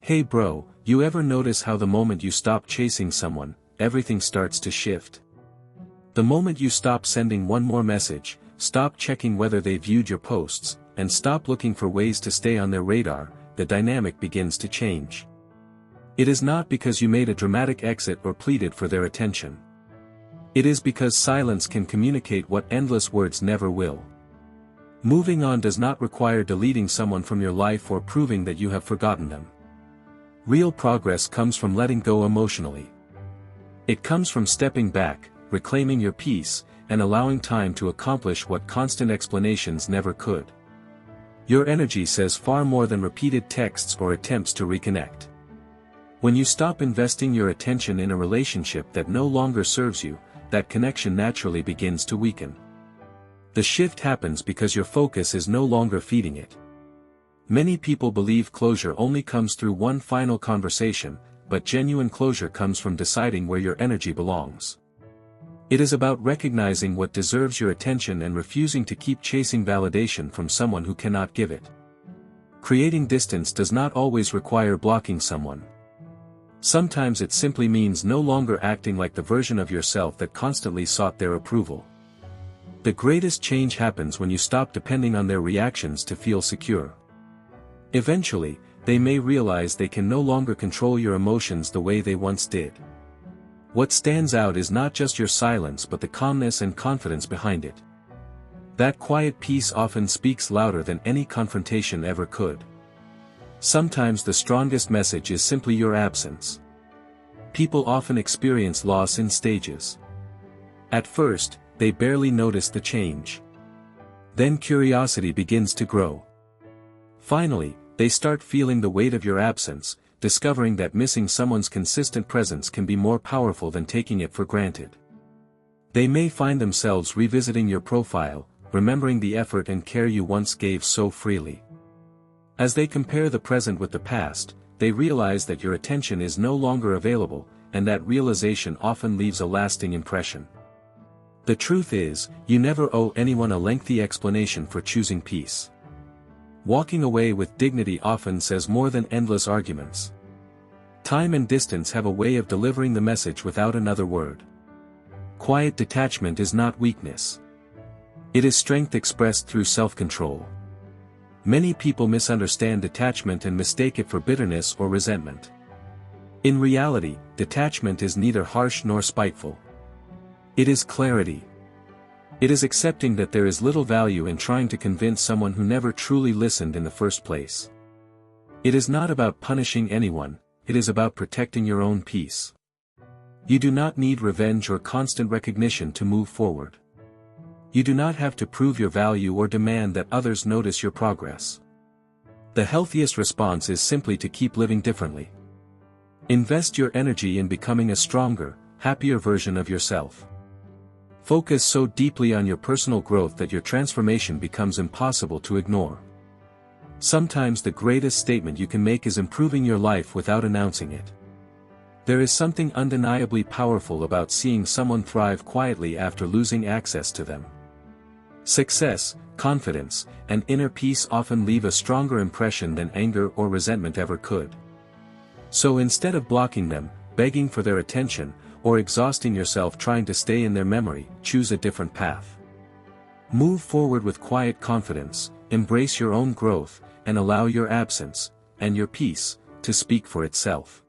Hey bro, you ever notice how the moment you stop chasing someone, everything starts to shift? The moment you stop sending one more message, stop checking whether they viewed your posts, and stop looking for ways to stay on their radar, the dynamic begins to change. It is not because you made a dramatic exit or pleaded for their attention. It is because silence can communicate what endless words never will. Moving on does not require deleting someone from your life or proving that you have forgotten them. Real progress comes from letting go emotionally. It comes from stepping back, reclaiming your peace, and allowing time to accomplish what constant explanations never could. Your energy says far more than repeated texts or attempts to reconnect. When you stop investing your attention in a relationship that no longer serves you, that connection naturally begins to weaken. The shift happens because your focus is no longer feeding it. Many people believe closure only comes through one final conversation, but genuine closure comes from deciding where your energy belongs. It is about recognizing what deserves your attention and refusing to keep chasing validation from someone who cannot give it. Creating distance does not always require blocking someone. Sometimes it simply means no longer acting like the version of yourself that constantly sought their approval. The greatest change happens when you stop depending on their reactions to feel secure. Eventually, they may realize they can no longer control your emotions the way they once did. What stands out is not just your silence but the calmness and confidence behind it. That quiet peace often speaks louder than any confrontation ever could. Sometimes the strongest message is simply your absence. People often experience loss in stages. At first, they barely notice the change. Then curiosity begins to grow. Finally, they start feeling the weight of your absence, discovering that missing someone's consistent presence can be more powerful than taking it for granted. They may find themselves revisiting your profile, remembering the effort and care you once gave so freely. As they compare the present with the past, they realize that your attention is no longer available, and that realization often leaves a lasting impression. The truth is, you never owe anyone a lengthy explanation for choosing peace. Walking away with dignity often says more than endless arguments. Time and distance have a way of delivering the message without another word. Quiet detachment is not weakness. It is strength expressed through self-control. Many people misunderstand detachment and mistake it for bitterness or resentment. In reality, detachment is neither harsh nor spiteful. It is clarity. It is accepting that there is little value in trying to convince someone who never truly listened in the first place. It is not about punishing anyone, it is about protecting your own peace. You do not need revenge or constant recognition to move forward. You do not have to prove your value or demand that others notice your progress. The healthiest response is simply to keep living differently. Invest your energy in becoming a stronger, happier version of yourself. Focus so deeply on your personal growth that your transformation becomes impossible to ignore. Sometimes the greatest statement you can make is improving your life without announcing it. There is something undeniably powerful about seeing someone thrive quietly after losing access to them. Success, confidence, and inner peace often leave a stronger impression than anger or resentment ever could. So instead of blocking them, begging for their attention, or exhausting yourself trying to stay in their memory, choose a different path. Move forward with quiet confidence, embrace your own growth, and allow your absence, and your peace, to speak for itself.